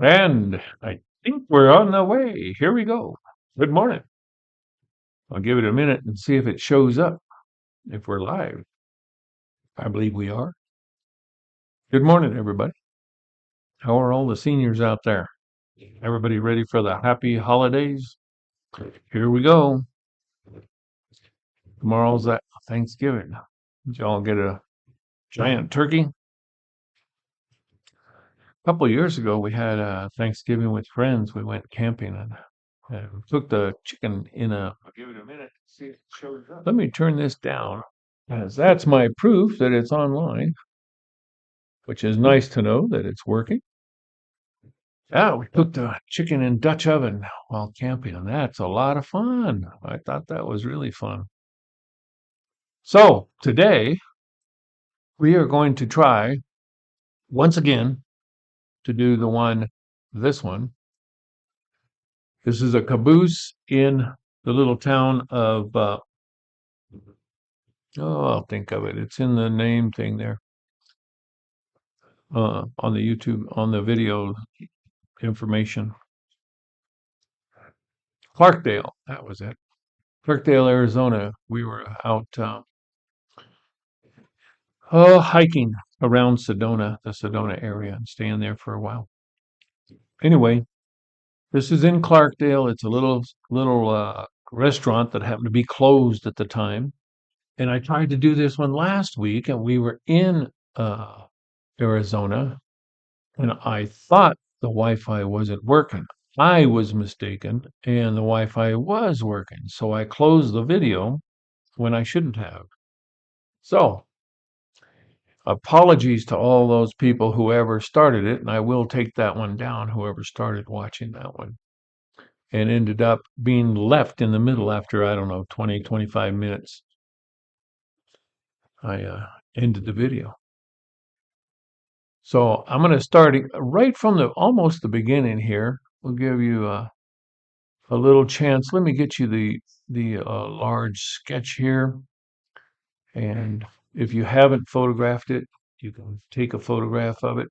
And I think we're on the way. Here we go. Good morning. I'll give it a minute and see if it shows up, if we're live. I believe we are. Good morning, everybody. How are all the seniors out there? Everybody ready for the happy holidays? Here we go. Tomorrow's that Thanksgiving. Did y'all get a giant turkey? A couple of years ago, we had Thanksgiving with friends. We went camping and cooked the chicken in a. I'll give it a minute. See if it shows up. Let me turn this down, as that's my proof that it's online, which is nice to know that it's working. Yeah, we cooked the chicken in Dutch oven while camping, and that's a lot of fun. I thought that was really fun. So today we are going to try once again to do this one. This is a caboose in the little town of, I'll think of it. It's in the name thing there on the YouTube, on the video information. Clarkdale, that was it. Clarkdale, Arizona. We were out hiking around Sedona, the Sedona area, and staying there for a while. Anyway, this is in Clarkdale. It's a little restaurant that happened to be closed at the time. And I tried to do this one last week, and we were in Arizona, and I thought the Wi-Fi wasn't working. I was mistaken, and the Wi-Fi was working. So I closed the video when I shouldn't have. So apologies to all those people, whoever started it, and I will take that one down, whoever started watching that one, and ended up being left in the middle after, I don't know, 20, 25 minutes. I ended the video. So I'm going to start right from almost the beginning here. We'll give you a little chance. Let me get you the large sketch here. And if you haven't photographed it, you can take a photograph of it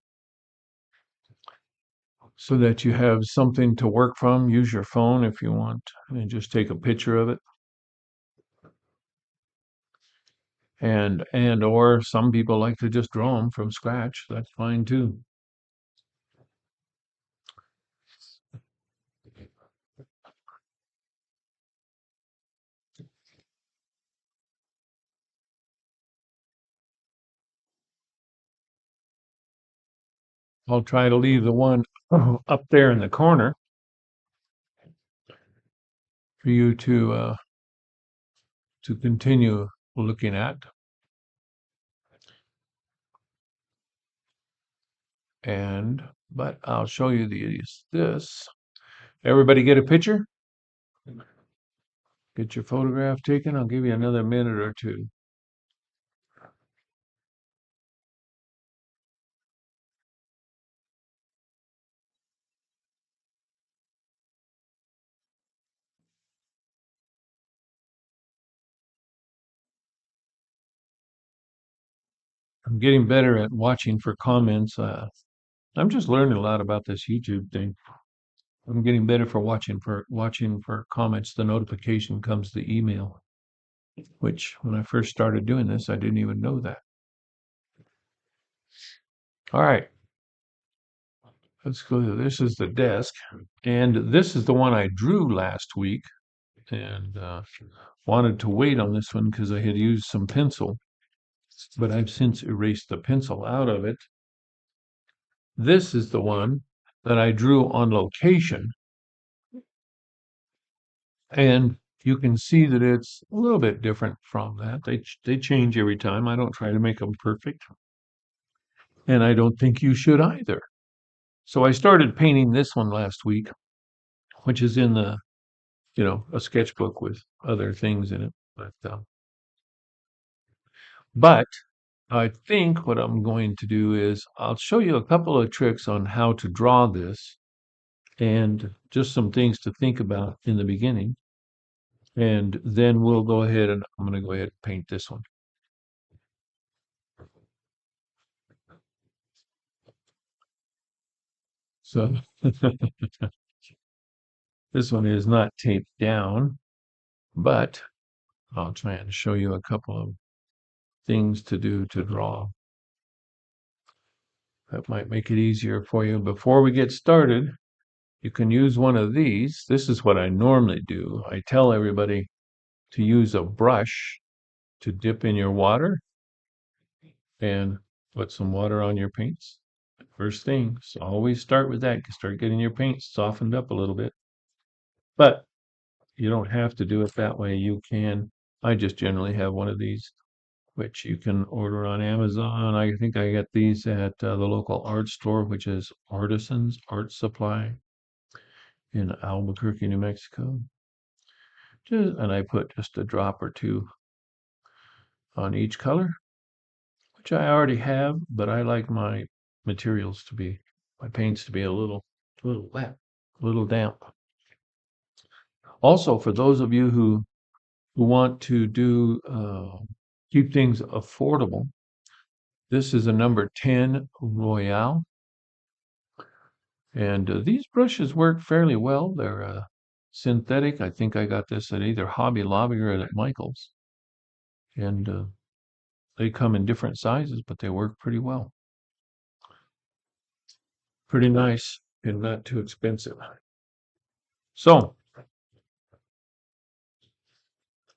so that you have something to work from. Use your phone if you want, and just take a picture of it. And or some people like to just draw them from scratch. That's fine too. I'll try to leave the one up there in the corner for you to continue looking at. But I'll show you this. Everybody get a picture? Get your photograph taken. I'll give you another minute or two. I'm getting better at watching for comments. I'm just learning a lot about this YouTube thing. I'm getting better for watching for comments. The notification comes the email, which when I first started doing this, I didn't even know that. All right. Let's go. This is the desk, and this is the one I drew last week, and wanted to wait on this one because I had used some pencil, but I've since erased the pencil out of it. This is the one that I drew on location, and you can see that it's a little bit different from that. They change every time. I don't try to make them perfect, and I don't think you should either. So I started painting this one last week, which is in a sketchbook with other things in it. But I think what I'm going to do is I'll show you a couple of tricks on how to draw this, and just some things to think about in the beginning. And then we'll go ahead, and I'm going to go ahead and paint this one. So this one is not taped down, but I'll try and show you a couple of things to do to draw. That might make it easier for you. Before we get started, you can use one of these. This is what I normally do. I tell everybody to use a brush to dip in your water and put some water on your paints. First thing, so always start with that. Start getting your paint softened up a little bit. But you don't have to do it that way. You can. I just generally have one of these, which you can order on Amazon. I think I get these at the local art store, which is Artisans Art Supply in Albuquerque, New Mexico. And I put just a drop or two on each color, which I already have, but I like my materials to be, my paints to be a little wet, a little damp. Also, for those of you who want to do keep things affordable, this is a number 10 Royale, and these brushes work fairly well. They're synthetic. I think I got this at either Hobby Lobby or at Michael's, and they come in different sizes, but they work pretty well. Pretty nice and not too expensive. So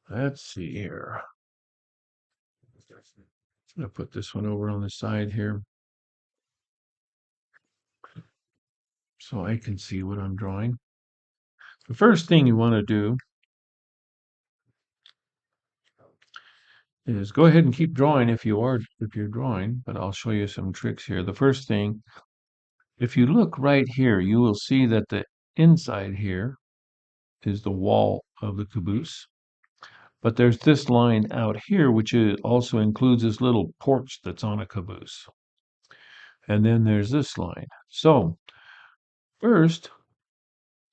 let's see here. I'm going to put this one over on the side here so I can see what I'm drawing. The first thing you want to do is go ahead and keep drawing if you're drawing, but I'll show you some tricks here. The first thing, if you look right here, you will see that the inside here is the wall of the caboose. But there's this line out here, which also includes this little porch that's on a caboose. And then there's this line. So first,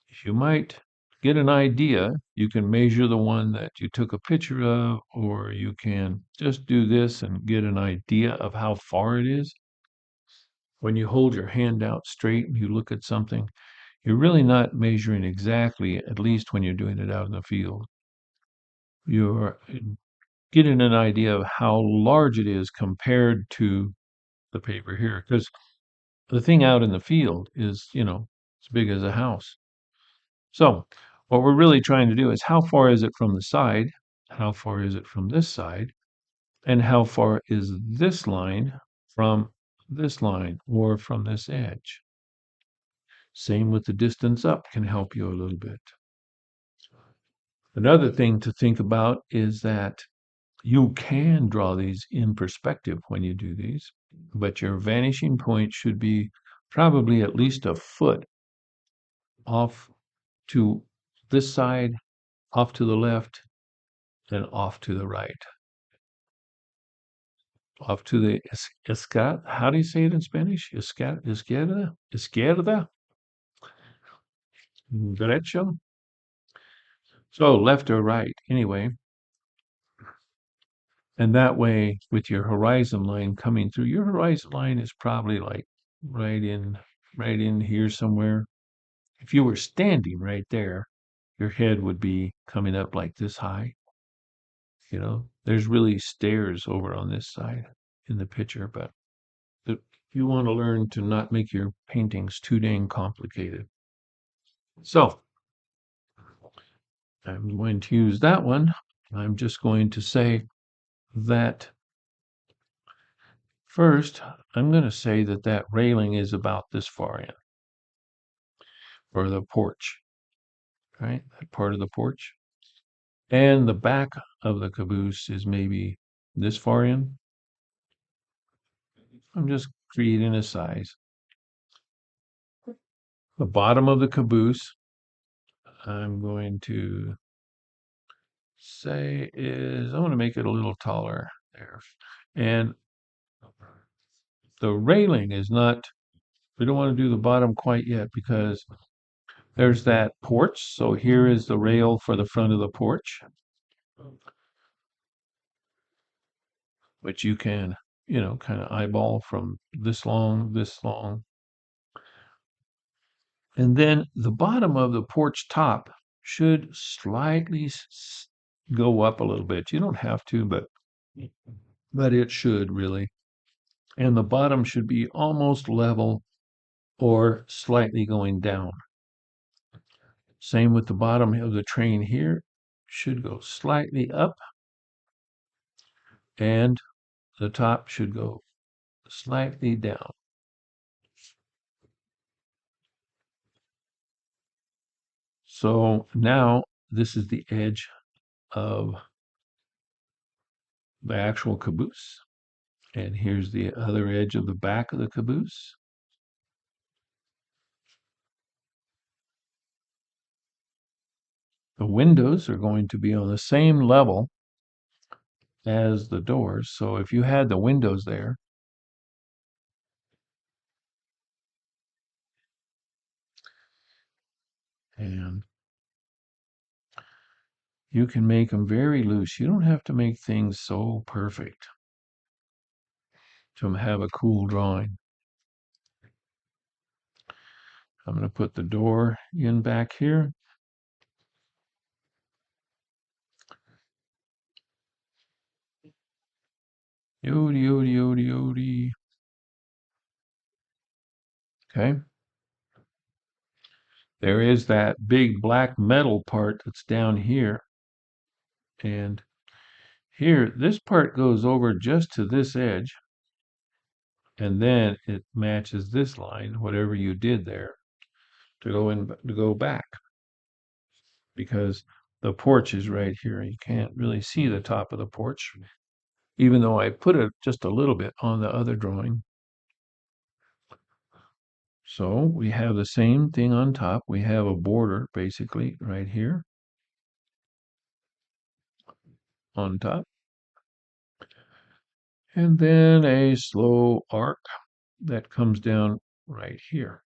if you might get an idea, you can measure the one that you took a picture of, or you can just do this and get an idea of how far it is. When you hold your hand out straight and you look at something, you're really not measuring exactly, at least when you're doing it out in the field. You're getting an idea of how large it is compared to the paper here. Because the thing out in the field is, as big as a house. So what we're really trying to do is how far is it from the side? How far is it from this side? And how far is this line from this line or from this edge? Same with the distance up can help you a little bit. Another thing to think about is that you can draw these in perspective when you do these, but your vanishing point should be probably at least a foot off to this side, off to the left, and off to the right. Off to the izquierda. How do you say it in Spanish? Izquierda? Izquierda? Derecho? So left or right, anyway. And that way, with your horizon line coming through, your horizon line is probably like right in here somewhere. If you were standing right there, your head would be coming up like this high. There's really stairs over on this side in the picture, but if you want to learn to not make your paintings too dang complicated. So I'm going to use that one. I'm just going to say that first, I'm going to say that railing is about this far in, or the porch, right? That part of the porch. And the back of the caboose is maybe this far in. I'm just creating a size. The bottom of the caboose, I'm going to say I want to make it a little taller there. And the railing is not, we don't want to do the bottom quite yet because there's that porch. So here is the rail for the front of the porch, which you can, kind of eyeball from this long, And then the bottom of the porch top should slightly go up a little bit. You don't have to, but it should really. And the bottom should be almost level or slightly going down. Same with the bottom of the train here. Should go slightly up, and the top should go slightly down. So now this is the edge of the actual caboose. And here's the other edge of the back of the caboose. The windows are going to be on the same level as the doors. So if you had the windows there, and you can make them very loose. You don't have to make things so perfect to have a cool drawing. I'm going to put the door in back here. Yodi, yodi, yodi, yodi. Okay. There is that big black metal part that's down here. And here, this part goes over just to this edge. And then it matches this line, whatever you did there, to go back. Because the porch is right here. You can't really see the top of the porch, even though I put it just a little bit on the other drawing. So we have the same thing on top. We have a border basically right here on top. And then a slow arc that comes down right here.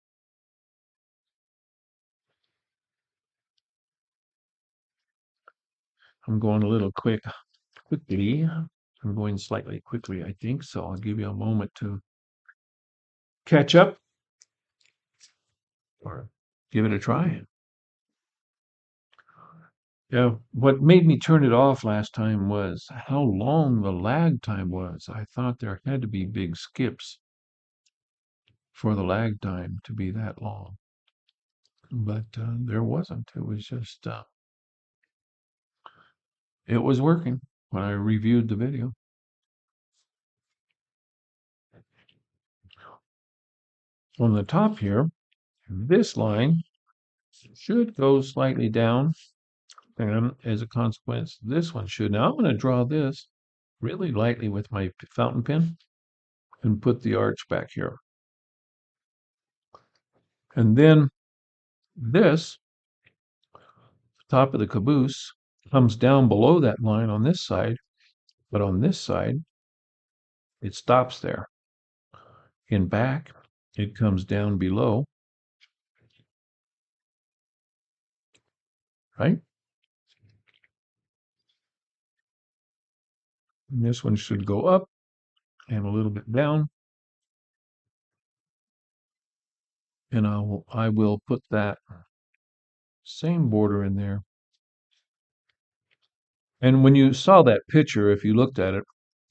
I'm going a little quickly. I'm going slightly quickly, I think. So I'll give you a moment to catch up or give it a try. Yeah, what made me turn it off last time was how long the lag time was. I thought there had to be big skips for the lag time to be that long, but there wasn't. It was just, it was working when I reviewed the video. On the top here, this line should go slightly down, and as a consequence, this one should. Now I'm going to draw this really lightly with my fountain pen and put the arch back here. And then this top of the caboose comes down below that line on this side, but on this side, it stops there. In back, it comes down below, right? And this one should go up and a little bit down. And I will put that same border in there. And when you saw that picture, if you looked at it,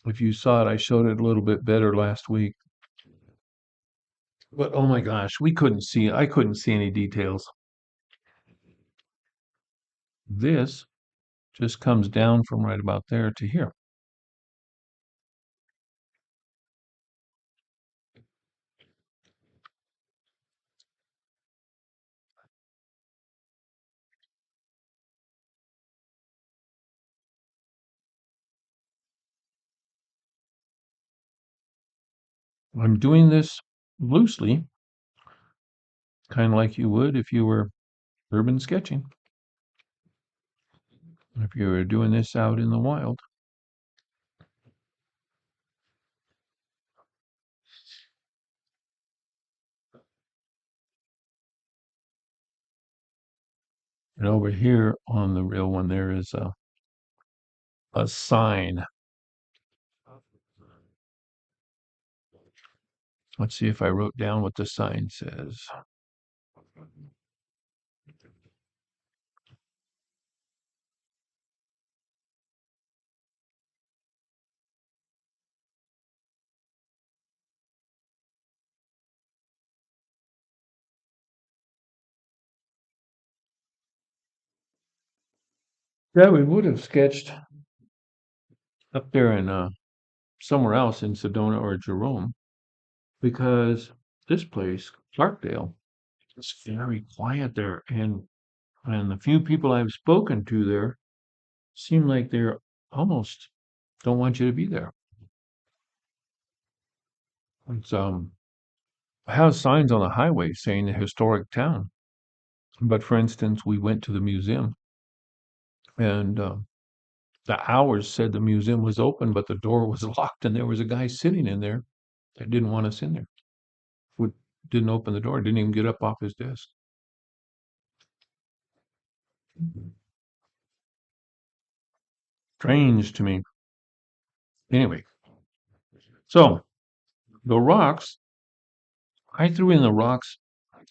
if you saw it, I showed it a little bit better last week. But oh my gosh, I couldn't see any details. This just comes down from right about there to here. I'm doing this loosely, kind of like you would if you were urban sketching. If you were doing this out in the wild. And over here on the real one, there is a sign. Let's see if I wrote down what the sign says. Yeah, we would have sketched up there in somewhere else in Sedona or Jerome because this place, Clarkdale, is very quiet there, and the few people I've spoken to there seem like they're almost don't want you to be there. It's has signs on the highway saying a historic town. But for instance, we went to the museum, and the hours said the museum was open, but the door was locked, and there was a guy sitting in there that didn't want us in there. Would Didn't open the door, didn't even get up off his desk. Strange to me. Anyway, so the rocks, I threw in the rocks.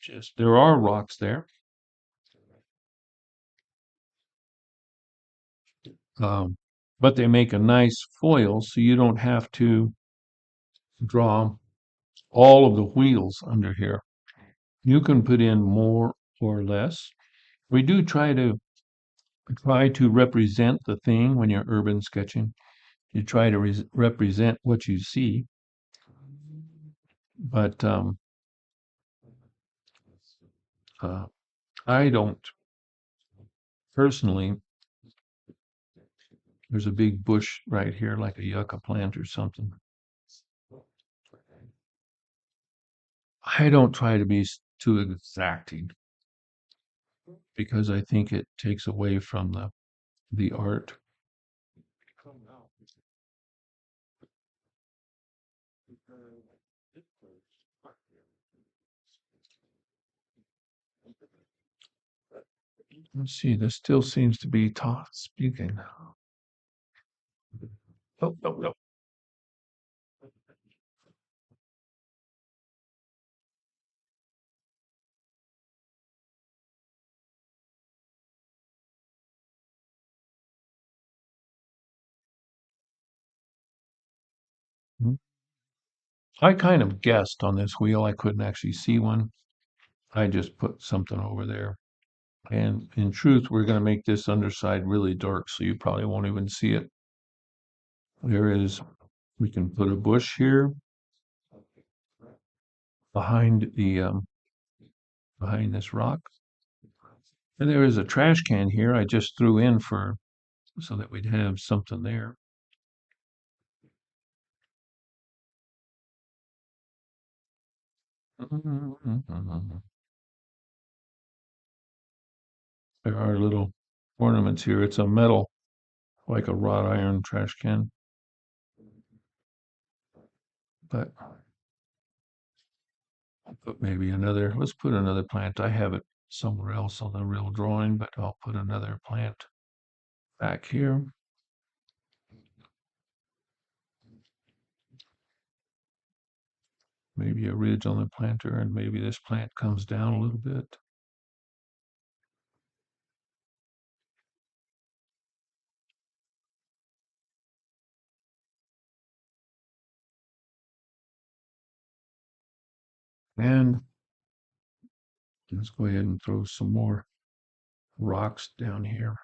Just there are rocks there, um, but they make a nice foil, so you don't have to draw all of the wheels under here. You can put in more or less. We do try to represent the thing when you're urban sketching. You try to represent what you see, but uh, I don't personally. There's a big bush right here, like a yucca plant or something. I don't try to be too exacting because I think it takes away from the art. Let's see. This still seems to be speaking. Oh, no, no. Hmm. I kind of guessed on this wheel. I couldn't actually see one. I just put something over there. And in truth, we're going to make this underside really dark, so you probably won't even see it. We can put a bush here behind behind this rock. And there is a trash can here I just threw in so that we'd have something there. There are little ornaments here. It's a metal, like a wrought iron trash can. But let's put another plant. I have it somewhere else on the real drawing, but I'll put another plant back here. Maybe a ridge on the planter, and maybe this plant comes down a little bit. And let's go ahead and throw some more rocks down here.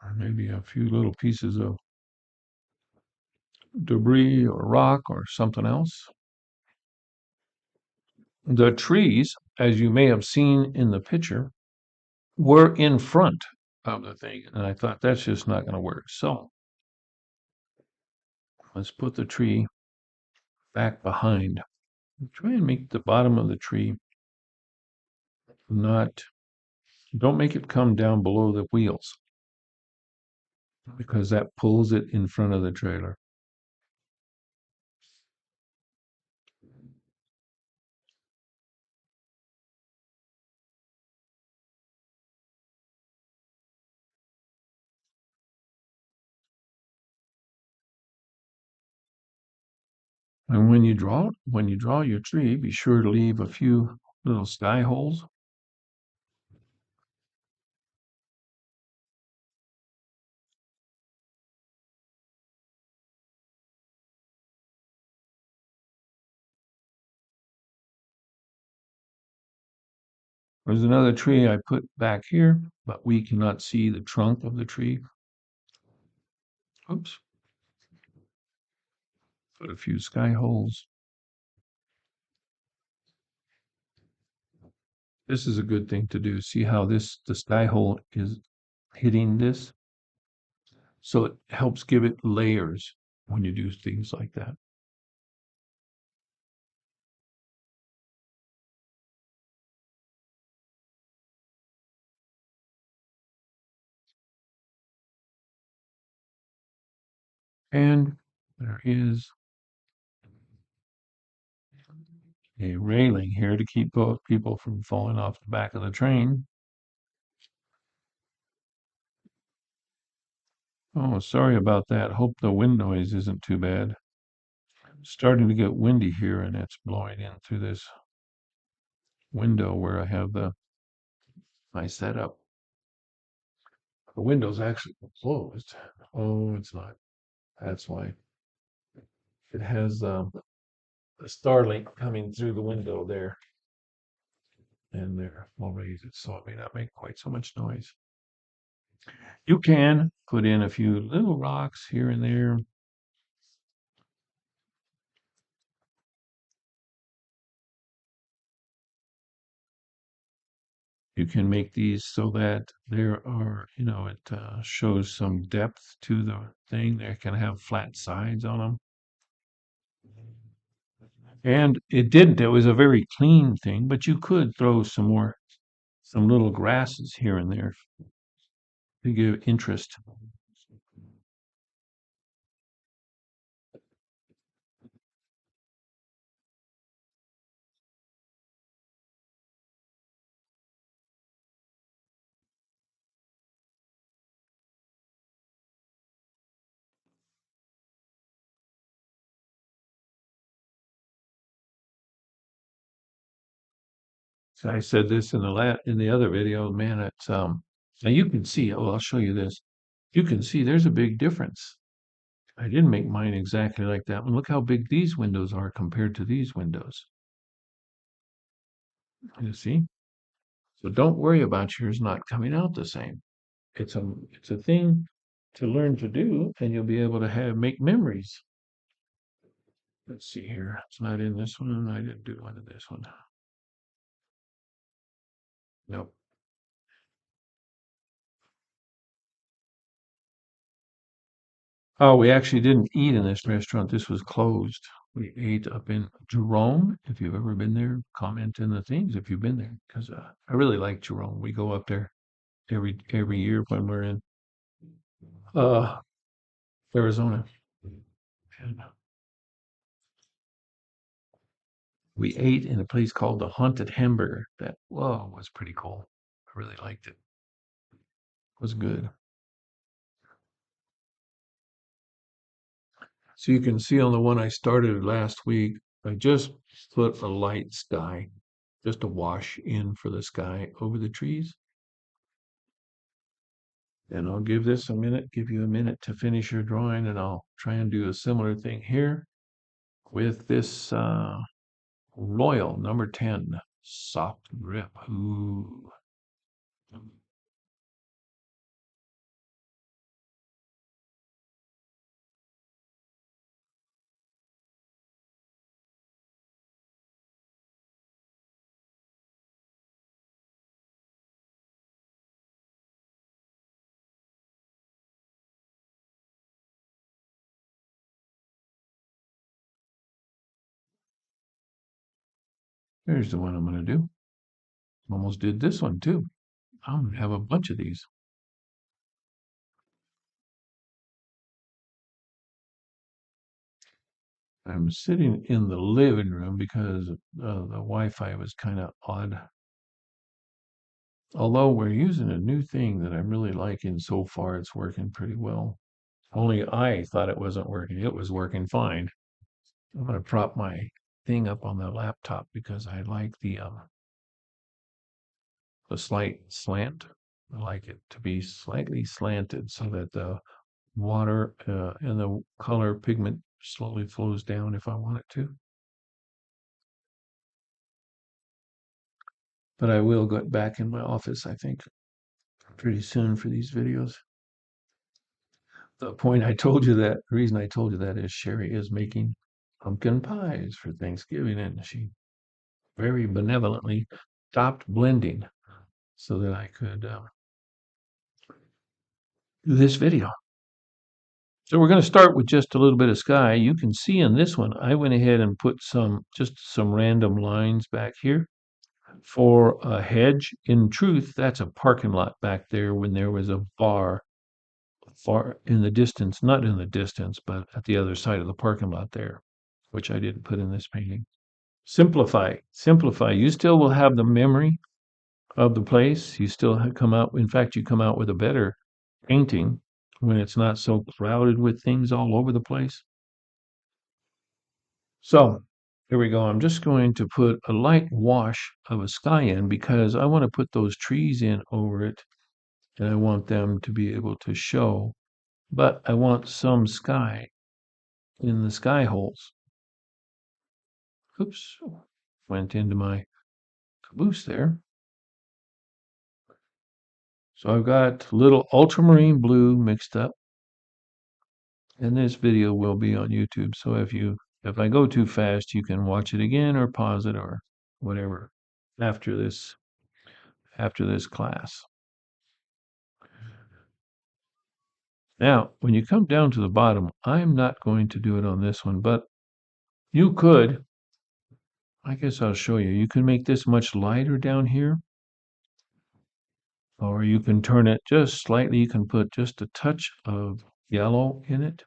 Or maybe a few little pieces of debris or rock or something else. The trees, as you may have seen in the picture, were in front of the thing. And I thought that's just not going to work. So let's put the tree back behind. Try and make the bottom of the tree not, don't make it come down below the wheels because that pulls it in front of the trailer. And when you draw your tree, be sure to leave a few little sky holes. There's another tree I put back here, but we cannot see the trunk of the tree. Oops. Put a few sky holes. This is a good thing to do. See how the sky hole is hitting this? So it helps give it layers when you do things like that. And there is a railing here to keep people from falling off the back of the train. Oh, sorry about that. Hope the wind noise isn't too bad. It's starting to get windy here and it's blowing in through this window where I have my setup. The window's actually closed. Oh, it's not. That's why. It has a Starlink coming through the window there. And there, I'll raise it so it may not make quite so much noise. You can put in a few little rocks here and there. You can make these so that there are, it shows some depth to the thing. They can have flat sides on them. And it didn't. It was a very clean thing, but you could throw some little grasses here and there to give interest. So I said this in the other video, man, it's now you can see, oh, I'll show you this. You can see there's a big difference. I didn't make mine exactly like that one. Look how big these windows are compared to these windows. You see? So don't worry about yours not coming out the same. It's a thing to learn to do, and you'll be able to make memories. Let's see here. It's not in this one. I didn't do one in this one. Nope. Oh, we actually didn't eat in this restaurant. This was closed. We ate up in Jerome. If you've ever been there, comment in the things if you've been there, because I really like Jerome. We go up there every year when we're in uh Arizona. And we ate in a place called the Haunted Hamburger. That whoa was pretty cool. I really liked it. It was good. So you can see on the one I started last week, I just put a light sky, just a wash in for the sky over the trees. And I'll give this a minute, give you a minute to finish your drawing, and I'll try and do a similar thing here with this Royal number 10 soft grip. Ooh. There's the one I'm going to do. Almost did this one too. I'm going to have a bunch of these. I'm sitting in the living room because the Wi-Fi was kind of odd. Although we're using a new thing that I'm really liking so far, it's working pretty well. Only I thought it wasn't working. It was working fine. I'm going to prop my thing up on the laptop because I like the slight slant. I like it to be slightly slanted so that the water and the color pigment slowly flows down if I want it to. but I will get back in my office, I think, pretty soon for these videos. The reason I told you that is Sherry is making pumpkin pies for Thanksgiving, and she very benevolently stopped blending so that I could do this video. So we're going to start with just a little bit of sky. You can see in this one, I went ahead and put just some random lines back here for a hedge. In truth, that's a parking lot back there when there was a bar far in the distance, not in the distance, but at the other side of the parking lot there, which I didn't put in this painting. Simplify, simplify. You still will have the memory of the place. You still come out, in fact, you come out with a better painting when it's not so crowded with things all over the place. So here we go. I'm just going to put a light wash of a sky in because I want to put those trees in over it and I want them to be able to show, but I want some sky in the sky holes. Oops, went into my caboose there. So I've got a little ultramarine blue mixed up. And this video will be on YouTube. So if I go too fast, you can watch it again or pause it or whatever after this class. Now, when you come down to the bottom, I'm not going to do it on this one, but you could, I guess I'll show you. You can make this much lighter down here, or you can turn it just slightly. You can put just a touch of yellow in it,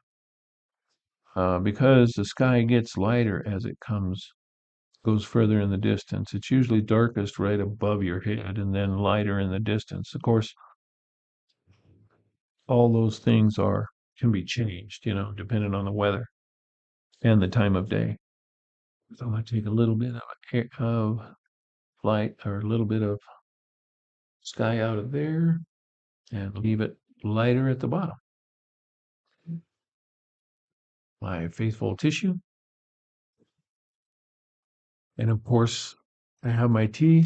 because the sky gets lighter as it goes further in the distance. It's usually darkest right above your head and then lighter in the distance. Of course, all those things can be changed, depending on the weather and the time of day. So I'm going to take a little bit of light or a little bit of sky out of there and leave it lighter at the bottom. My faithful tissue. And of course, I have my tea.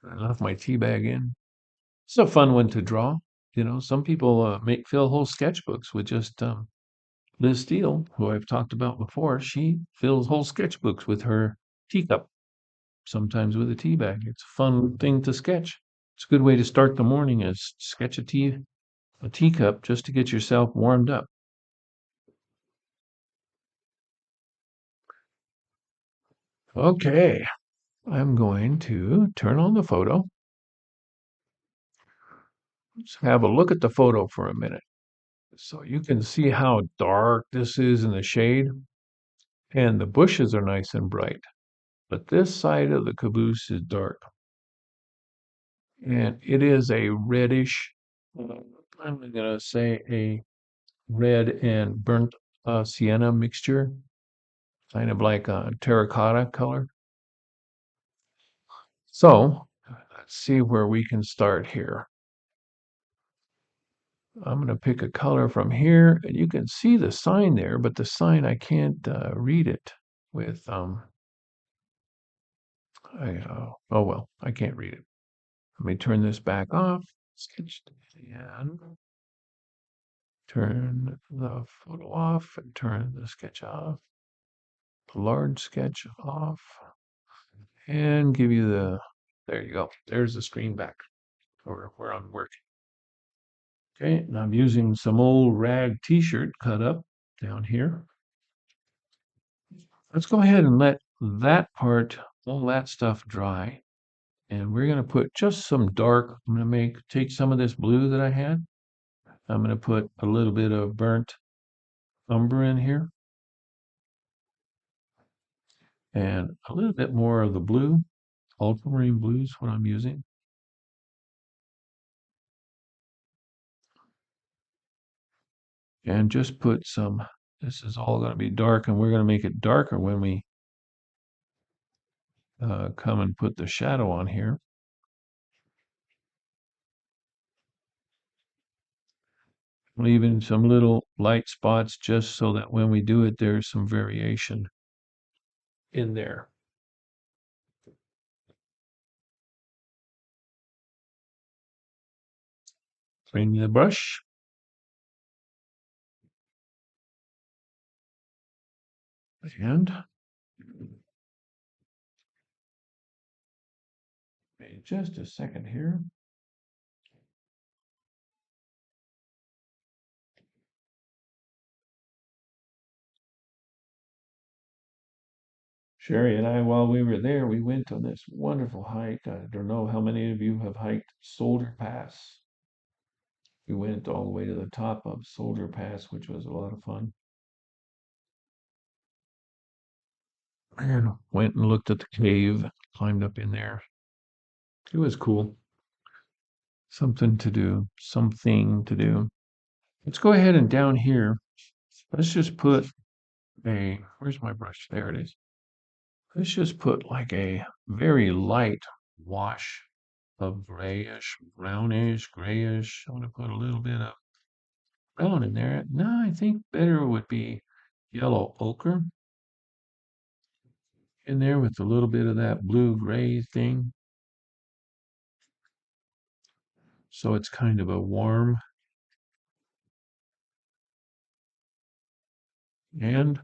I left my tea bag in. It's a fun one to draw. Some people fill whole sketchbooks with just Liz Steele, who I've talked about before. She fills whole sketchbooks with her teacup, sometimes with a tea bag. It's a fun thing to sketch. It's a good way to start the morning is sketch a teacup just to get yourself warmed up. Okay, I'm going to turn on the photo. Let's have a look at the photo for a minute. So you can see how dark this is in the shade. And the bushes are nice and bright. But this side of the caboose is dark. And it is a reddish, I'm going to say a red and burnt sienna mixture, kind of like a terracotta color. So let's see where we can start here. I'm going to pick a color from here, and you can see the sign there, but the sign I can't read it with. Oh well, I can't read it. Let me turn this back off. Sketch and turn the photo off and turn the sketch off. The large sketch off, and give you there you go. There's the screen back where I'm working. Okay, and I'm using some old rag t-shirt cut up down here. Let's go ahead and let that part, all that stuff dry. And we're going to put just some dark. I'm going to take some of this blue that I had. I'm going to put a little bit of burnt umber in here. And a little bit more of the blue. Ultramarine blue is what I'm using. And just put some, this is all going to be dark, and we're going to make it darker when we come and put the shadow on here. Leaving some little light spots just so that when we do it, there's some variation in there. Bring the brush. And just a second here. Sherry and I, while we were there, we went on this wonderful hike. I don't know how many of you have hiked Soldier Pass. We went all the way to the top of Soldier Pass, which was a lot of fun. And went and looked at the cave, climbed up in there. It was cool. Something to do. Let's go ahead and down here, let's just put where's my brush? There it is. Let's just put like a very light wash of grayish, brownish, grayish. I want to put a little bit of brown in there. No, I think better would be yellow ochre in there with a little bit of that blue gray thing. So it's kind of a warm. And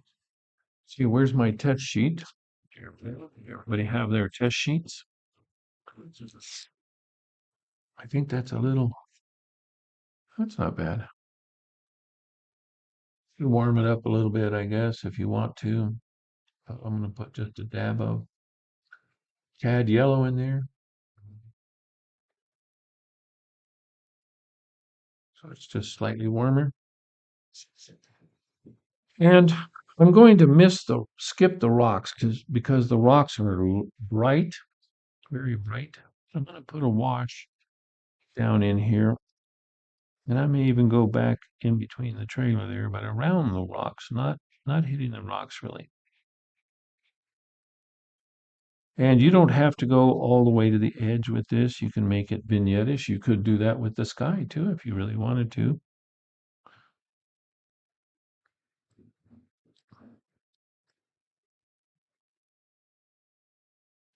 see, where's my test sheet? Everybody have their test sheets? I think that's not bad. You warm it up a little bit, I guess, if you want to. I'm going to put just a dab of cad yellow in there. So it's just slightly warmer. And I'm going to skip the rocks because the rocks are bright, very bright. I'm going to put a wash down in here. And I may even go back in between the trailer there, but around the rocks, not hitting the rocks really. And you don't have to go all the way to the edge with this. You can make it vignette-ish. You could do that with the sky too if you really wanted to.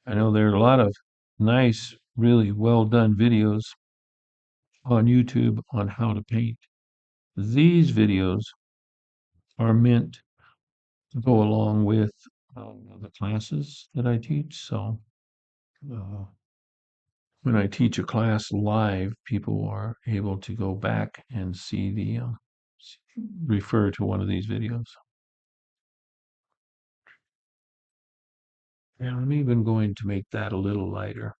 I know there are a lot of nice, really well done videos on YouTube on how to paint. These videos are meant to go along with the classes that I teach. So when I teach a class live, people are able to go back and see refer to one of these videos. And I'm even going to make that a little lighter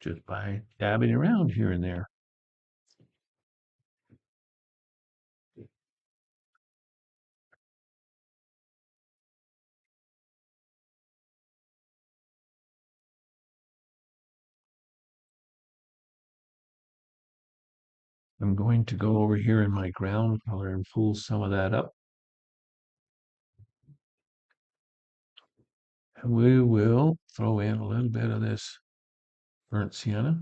just by dabbing around here and there. I'm going to go over here in my ground color and pull some of that up. And we will throw in a little bit of this burnt sienna.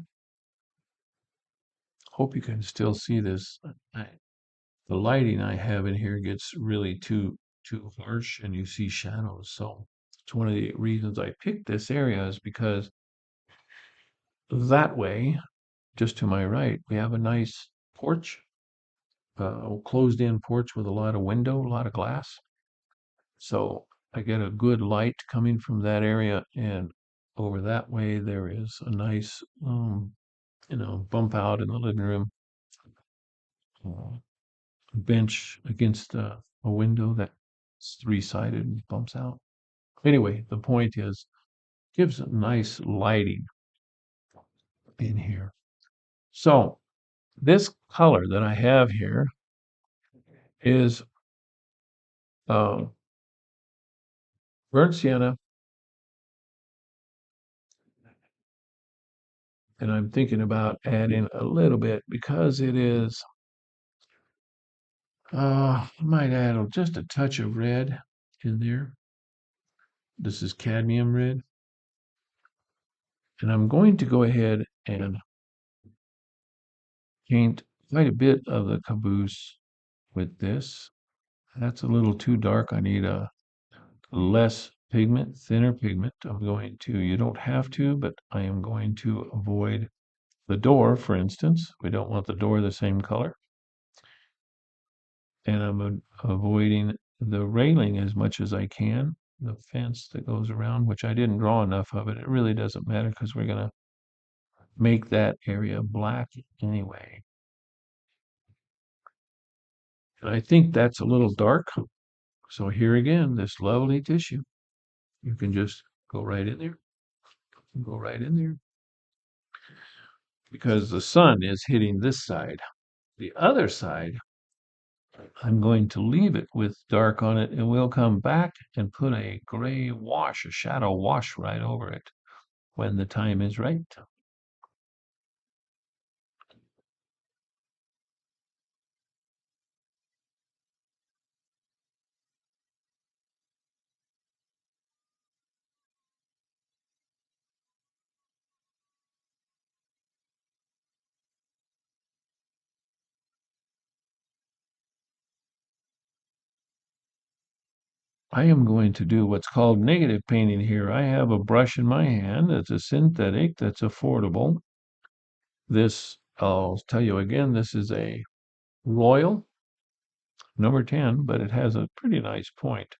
Hope you can still see this. The lighting I have in here gets really too harsh and you see shadows. So it's one of the reasons I picked this area is because that way, just to my right, we have a nice porch, closed in porch with a lot of window, a lot of glass. So I get a good light coming from that area, and over that way there is a nice, bump out in the living room, bench against a window that's three-sided and bumps out. Anyway, the point is, gives a nice lighting in here. So this color that I have here is burnt sienna, and I'm thinking about adding a little bit because it is, I might add just a touch of red in there. This is cadmium red. And I'm going to go ahead and paint quite a bit of the caboose with this. That's a little too dark. I need a less pigment, thinner pigment. You don't have to, but I am going to avoid The door, for instance, we don't want the door the same color. And I'm avoiding the railing as much as I can, the fence that goes around, which I didn't draw enough of it. It really doesn't matter because we're going to make that area black anyway. And I think that's a little dark. So here again, this lovely tissue, you can just go right in there, go right in there. Because the sun is hitting this side. The other side, I'm going to leave it with dark on it, and we'll come back and put a gray wash, a shadow wash right over it when the time is right. I am going to do what's called negative painting here. I have a brush in my hand that's a synthetic, that's affordable. This, I'll tell you again, this is a Royal number 10, but it has a pretty nice point.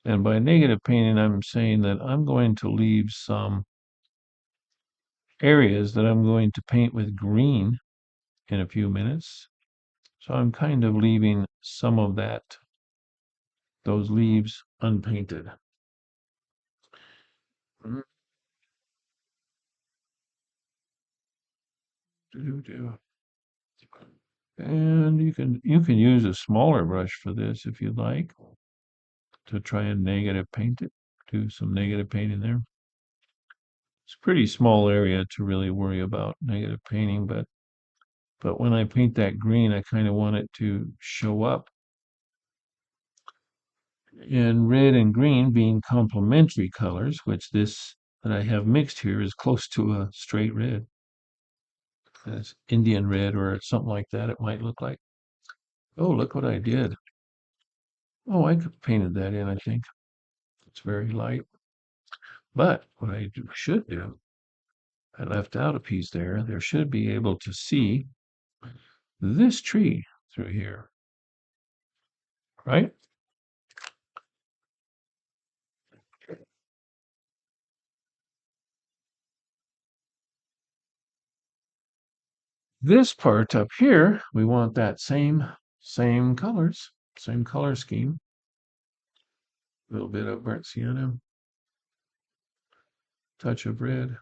And by negative painting, I'm saying that I'm going to leave some areas that I'm going to paint with green in a few minutes. So I'm kind of leaving some of those leaves unpainted. Mm. And you can use a smaller brush for this if you'd like to try and negative paint it. Do some negative painting there. It's a pretty small area to really worry about negative painting, but when I paint that green, I kind of want it to show up. And red and green being complementary colors, which this that I have mixed here is close to a straight red. It's Indian red or something like that, it might look like. Oh, look what I did. Oh, I could painted that in, I think. It's very light. But what I should do, I left out a piece there. There should be able to see this tree through here, right? This part up here, we want that same colors, same color scheme. A little bit of burnt sienna, touch of red.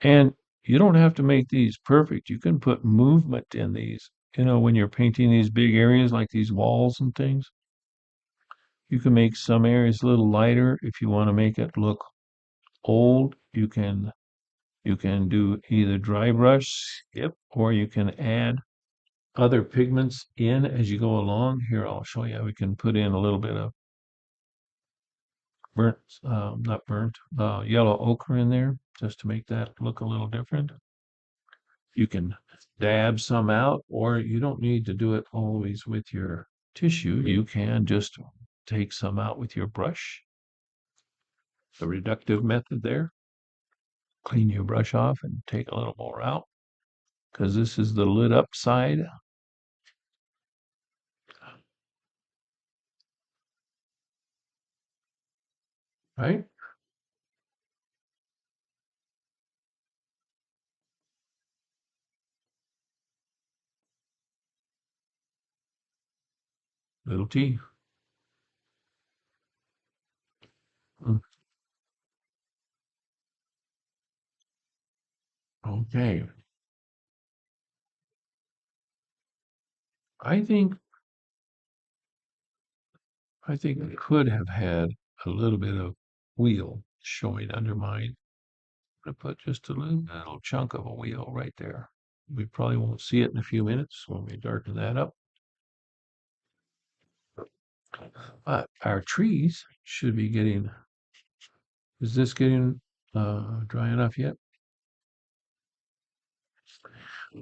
And you don't have to make these perfect. You can put movement in these. When you're painting these big areas like these walls and things, you can make some areas a little lighter. If you want to make it look old, you can do either dry brush, skip, or you can add other pigments in as you go along. Here, I'll show you how we can put in a little bit of not burnt, yellow ochre in there just to make that look a little different. You can dab some out, or you don't need to do it always with your tissue. You can just take some out with your brush. The reductive method there. Clean your brush off and take a little more out because this is the lit up side. Right? Little T. Mm. Okay. I think I think I could have had a little bit of wheel showing under mine. I'm gonna put just a little chunk of a wheel right there. We probably won't see it in a few minutes when we darken that up. But our trees should be getting, is this getting dry enough yet?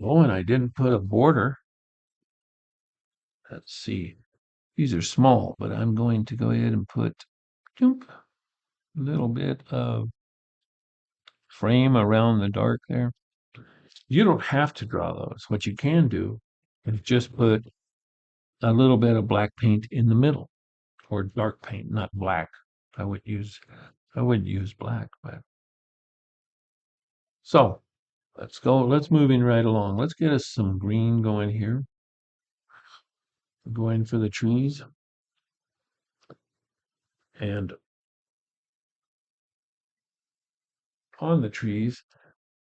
Oh, and I didn't put a border. Let's see. These are small, but I'm going to go ahead and put a little bit of frame around the dark there. You don't have to draw those. What you can do is just put a little bit of black paint in the middle, or dark paint, not black. I would use I would use black, but so let's go. Let's move in right along. Let's get us some green going here. Going for the trees, and on the trees,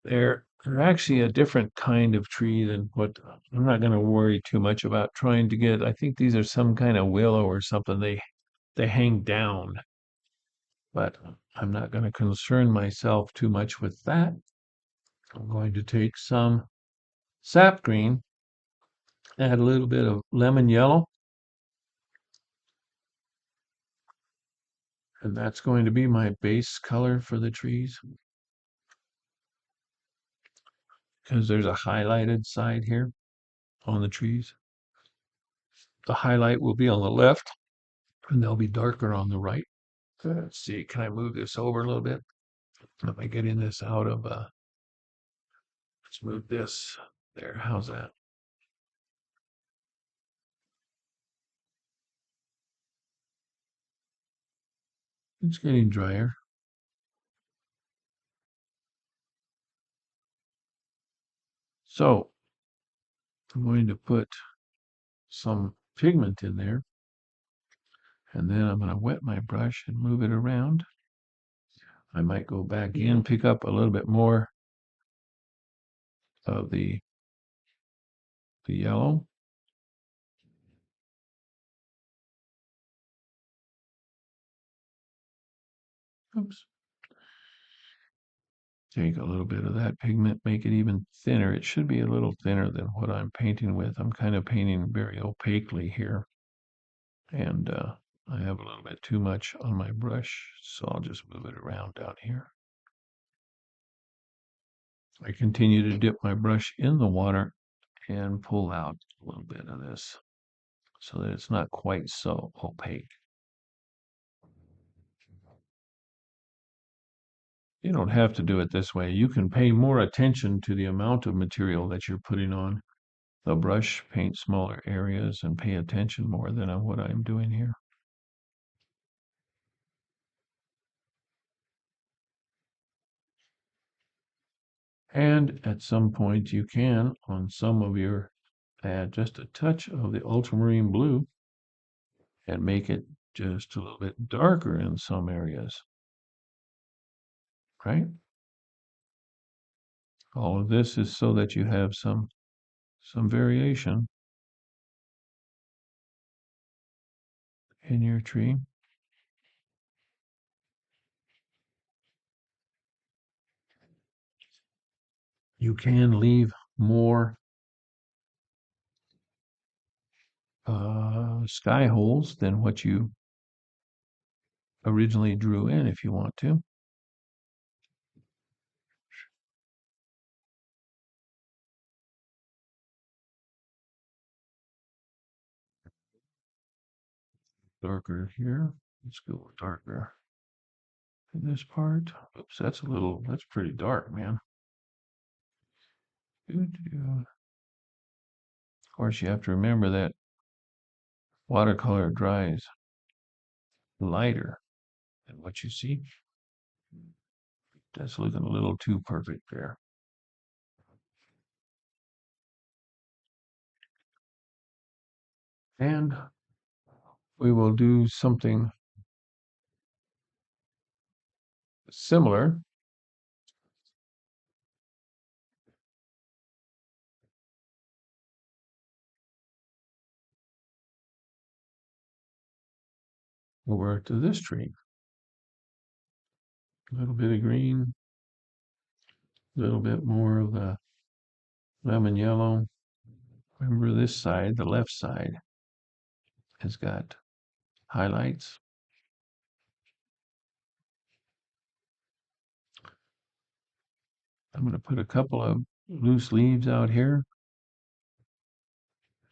they're actually a different kind of tree than what I'm not going to worry too much about trying to get. I think these are some kind of willow or something. They hang down, but I'm not going to concern myself too much with that. I'm going to take some sap green, add a little bit of lemon yellow, and that's going to be my base color for the trees because there's a highlighted side here on the trees. The highlight will be on the left and they'll be darker on the right. Let's see, can I move this over a little bit? Let me get in this out of, let's move this there. How's that? It's getting drier. So I'm going to put some pigment in there, and then I'm going to wet my brush and move it around. I might go back in, pick up a little bit more of the yellow. Oops. Take a little bit of that pigment, make it even thinner. It should be a little thinner than what I'm painting with. I'm kind of painting very opaquely here, and I have a little bit too much on my brush, so I'll just move it around down here. I continue to dip my brush in the water and pull out a little bit of this so that it's not quite so opaque. You don't have to do it this way. You can pay more attention to the amount of material that you're putting on the brush, paint smaller areas, and pay attention more than on what I'm doing here. And at some point you can, on some of your, add just a touch of the ultramarine blue and make it just a little bit darker in some areas, right? All of this is so that you have some variation in your tree. You can leave more sky holes than what you originally drew in if you want to. Darker here. Let's go darker in this part. Oops, that's pretty dark, man. Of course, you have to remember that watercolor dries lighter than what you see. That's looking a little too perfect there. And we will do something similar. Over to this tree. A little bit of green, a little bit more of the lemon yellow. Remember this side, the left side, has got highlights. I'm going to put a couple of loose leaves out here.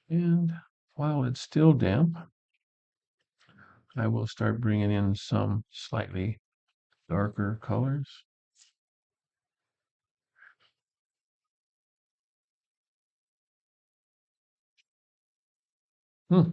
And while it's still damp, I will start bringing in some slightly darker colors. Hmm.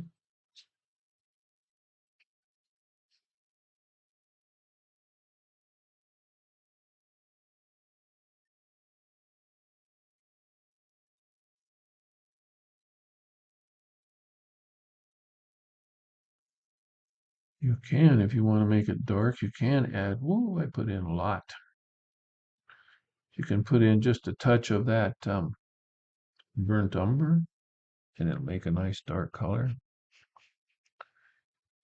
You can, if you want to make it dark, you can add, whoa, I put in a lot. You can put in just a touch of that burnt umber, and it'll make a nice dark color.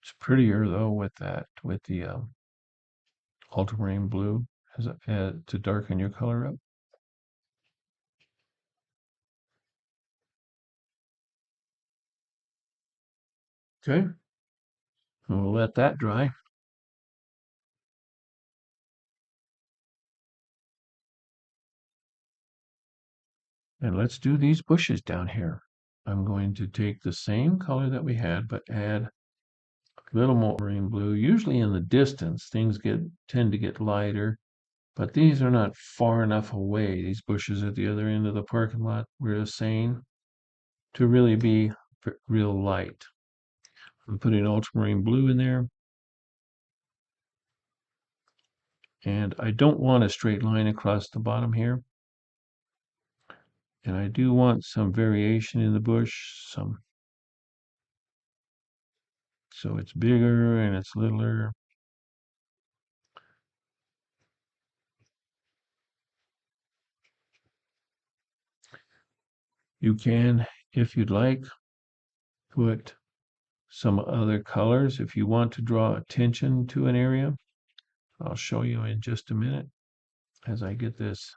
It's prettier though with the ultramarine blue to darken your color up. Okay, and we'll let that dry. And let's do these bushes down here. I'm going to take the same color that we had, but add a little more marine blue. Usually in the distance, things tend to get lighter, but these are not far enough away. These bushes at the other end of the parking lot, we're saying, to really be real light. I'm putting ultramarine blue in there. And I don't want a straight line across the bottom here. And I do want some variation in the bush, so it's bigger and it's littler. You can, if you'd like, put some other colors if you want to draw attention to an area. I'll show you in just a minute as I get this.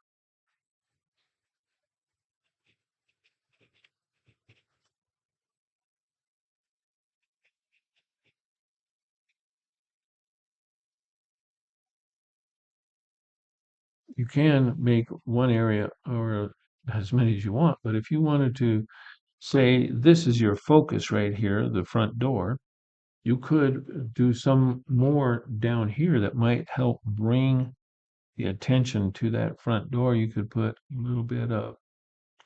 You can make one area or as many as you want, but if you wanted to say this is your focus right here, the front door, you could do some more down here that might help bring the attention to that front door. You could put a little bit of,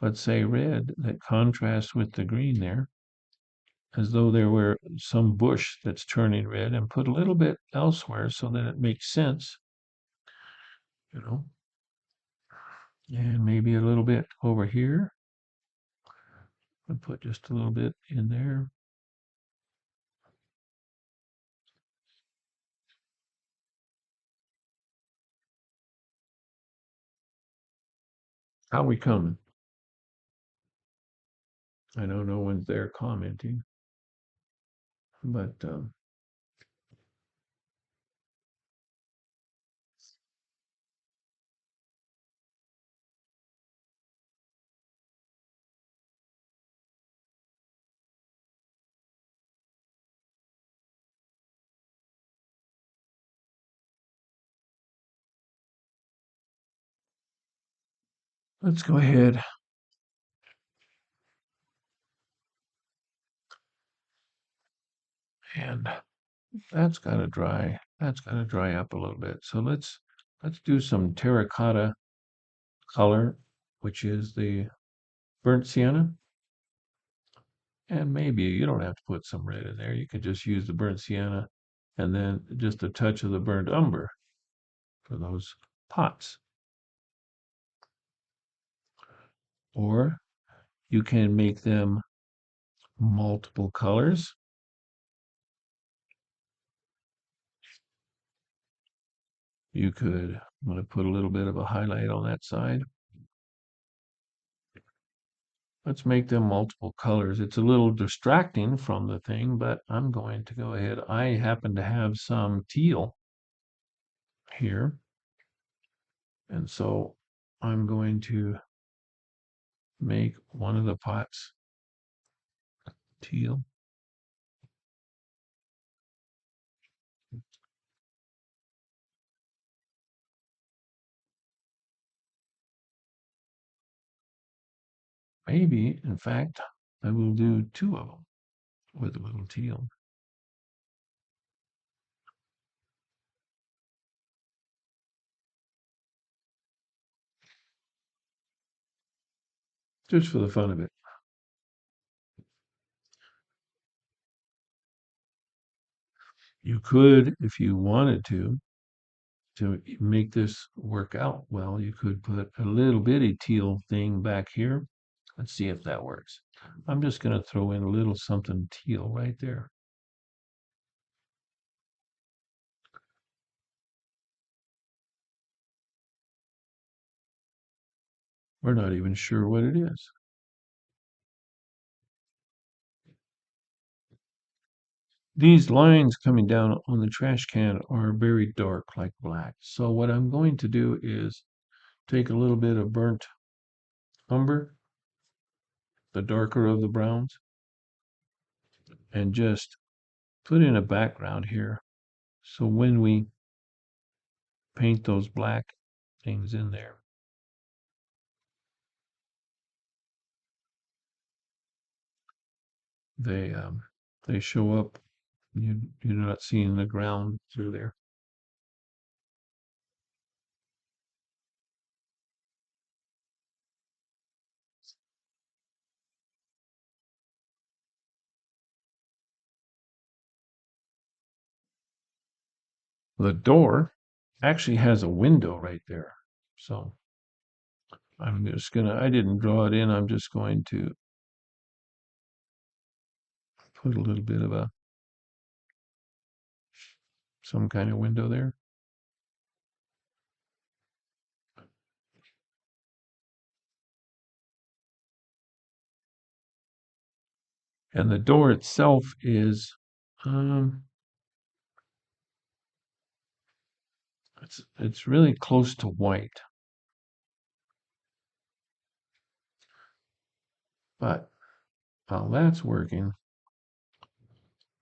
let's say, red that contrasts with the green there, as though there were some bush that's turning red, and put a little bit elsewhere so that it makes sense, you know, and maybe a little bit over here. I'll put just a little bit in there. How we coming? I know no one's there commenting, but let's go ahead and that's got to dry. That's got to dry up a little bit. So let's do some terracotta color, which is the burnt sienna. And maybe you don't have to put some red in there. You can just use the burnt sienna and then just a touch of the burnt umber for those pots. Or you can make them multiple colors. You could, I'm going to put a little bit of a highlight on that side. Let's make them multiple colors. It's a little distracting from the thing, but I'm going to go ahead. I happen to have some teal here, and so I'm going to make one of the pots teal. Maybe, in fact, I will do two of them with a little teal. Just for the fun of it. You could, if you wanted to make this work out well, you could put a little bitty teal thing back here. Let's see if that works. I'm just going to throw in a little something teal right there. We're not even sure what it is. These lines coming down on the trash can are very dark, like black. So what I'm going to do is take a little bit of burnt umber, the darker of the browns, and just put in a background here. So when we paint those black things in there, they they show up. You're not seeing the ground through there. The door actually has a window right there. So I'm just gonna, I didn't draw it in. I'm just going to put a little bit of some kind of window there. And the door itself is, um, it's really close to white. But while that's working,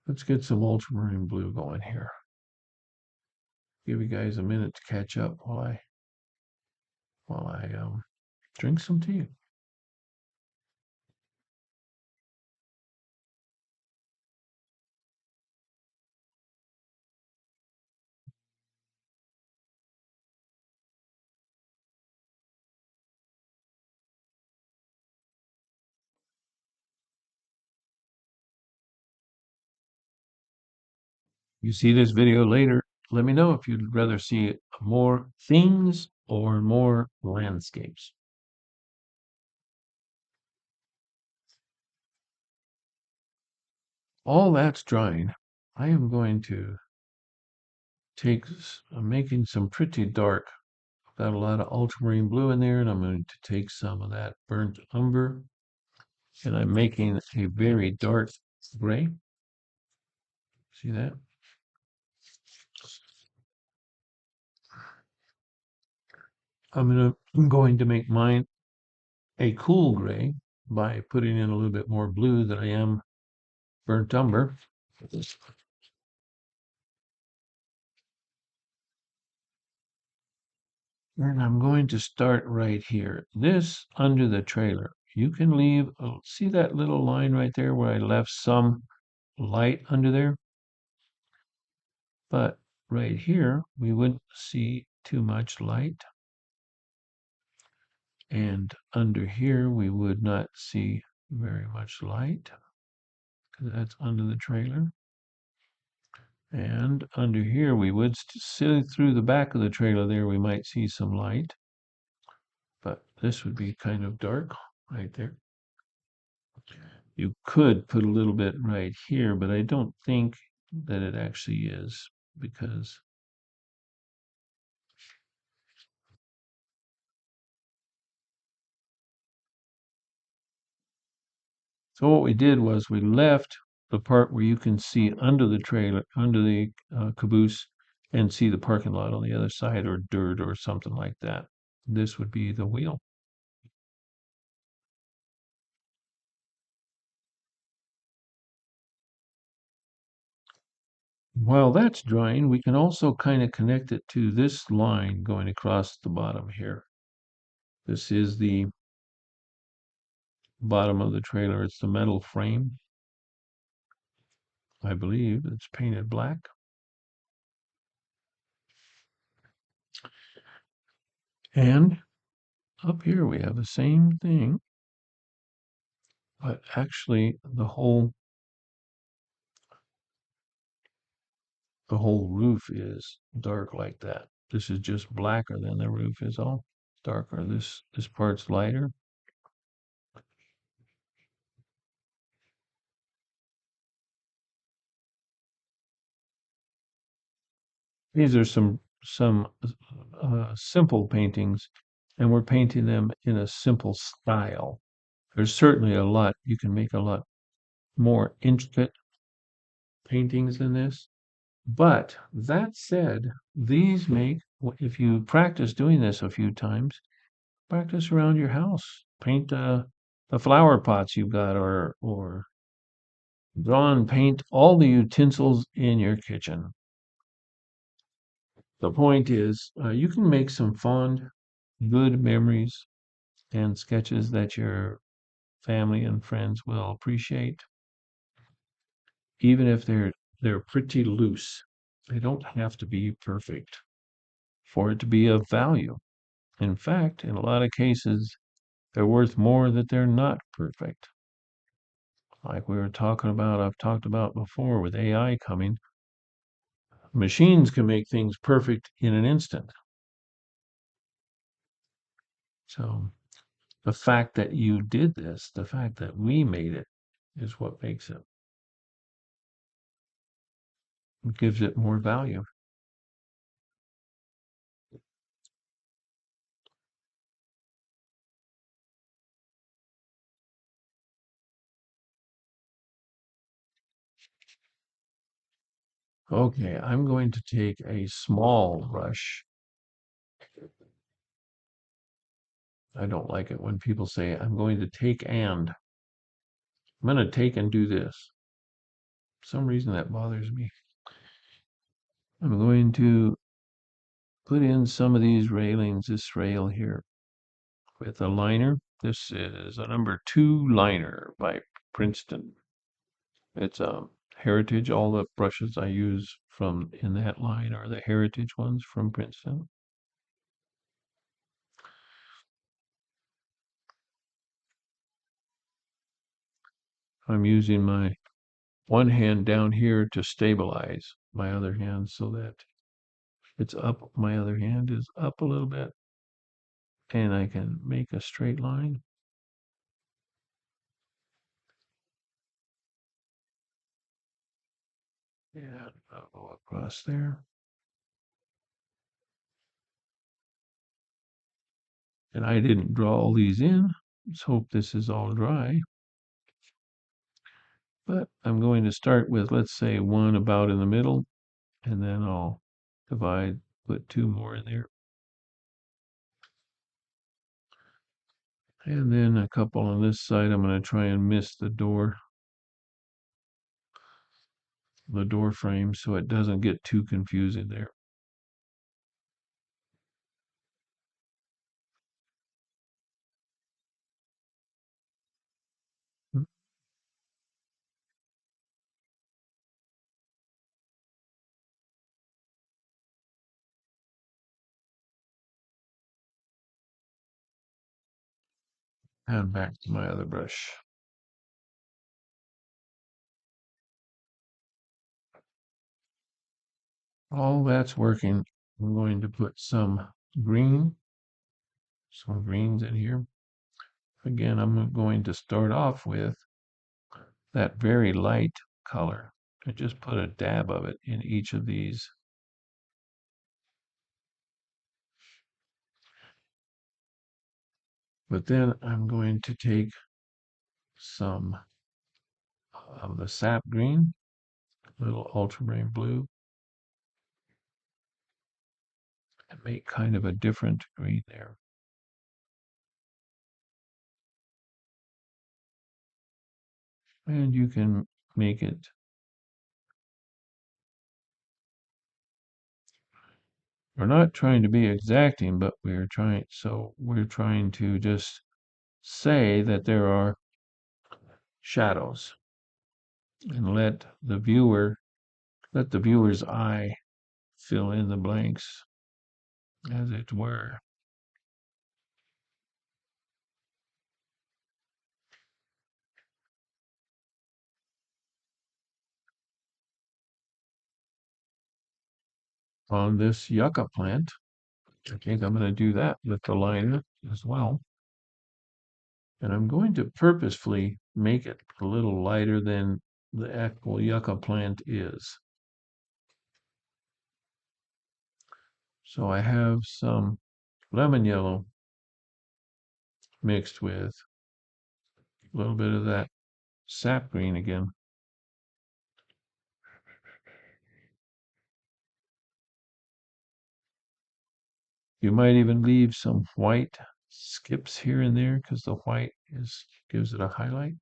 let's get some ultramarine blue going here. Give you guys a minute to catch up while I drink some tea. You see this video later, let me know if you'd rather see more things or more landscapes. All that's drying. I am going to I'm making some pretty dark. Got a lot of ultramarine blue in there, and I'm going to take some of that burnt umber, and I'm making a very dark gray. See that? I'm going to make mine a cool gray by putting in a little bit more blue than I am burnt umber. And I'm going to start right here. This under the trailer. You can leave, see that little line right there where I left some light under there? But right here, we wouldn't see too much light. And under here, we would not see very much light because that's under the trailer. And under here, we would see through the back of the trailer there, we might see some light. But this would be kind of dark right there. You could put a little bit right here, but I don't think that it actually is because so what we did was we left the part where you can see under the trailer, under the caboose, and see the parking lot on the other side, or dirt or something like that. This would be the wheel. While that's drying, we can also kind of connect it to this line going across the bottom here. This is the bottom of the trailer. It's the metal frame. I believe it's painted black. And up here we have the same thing, but actually the whole the whole roof is dark like that. This is just blacker than the roof is all darker. This part's lighter. These are some simple paintings, and we're painting them in a simple style. There's certainly a lot you can make a lot more intricate paintings than this. But that said, these make, if you practice doing this a few times, practice around your house. Paint the flower pots you've got, or draw and paint all the utensils in your kitchen. The point is, you can make some fond, good memories and sketches that your family and friends will appreciate, even if they're pretty loose. They don't have to be perfect for it to be of value. In fact, in a lot of cases, they're worth more that they're not perfect. Like I've talked about before with AI coming, machines can make things perfect in an instant. So the fact that you did this, the fact that we made it, is what makes it, gives it more value. Okay, I'm going to take a small brush. I don't like it when people say, I'm going to take and. I'm going to take and do this. For some reason that bothers me. I'm going to put in some of these railings, this rail here, with a liner. This is a number 2 liner by Princeton. It's a Heritage. All the brushes I use from in that line are the Heritage ones from Princeton. I'm using my one hand down here to stabilize my other hand so that it's up. My other hand is up a little bit and I can make a straight line. And I'll go across there. And I didn't draw all these in. Let's hope this is all dry. But I'm going to start with, let's say, one about in the middle, and then I'll divide, put 2 more in there. And then a couple on this side. I'm going to try and miss the door frame so it doesn't get too confusing there. And back to my other brush. All that's working. I'm going to put some greens in here. Again, I'm going to start off with that very light color. I just put a dab of it in each of these. But then I'm going to take some of the sap green, a little ultramarine blue, and make kind of a different green there. And you can make it, we're not trying to be exacting, but we're trying to just say that there are shadows and let the viewer's eye fill in the blanks, as it were. on this yucca plant. I think I'm going to do that with the liner as well. And I'm going to purposefully make it a little lighter than the actual yucca plant is. So I have some lemon yellow mixed with a little bit of that sap green again. You might even leave some white skips here and there because the white gives it a highlight.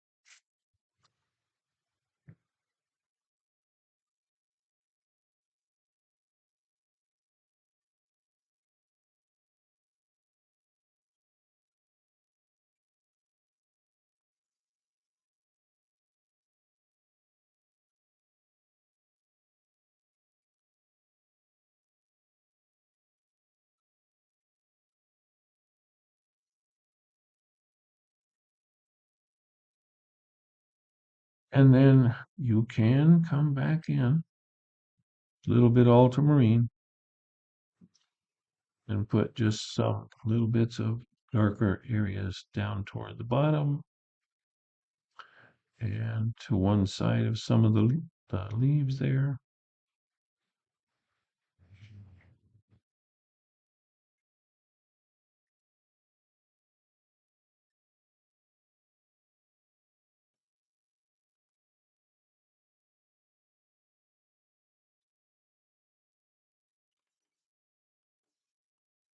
And then you can come back in a little bit ultramarine and put just some little bits of darker areas down toward the bottom and to one side of some of the leaves there.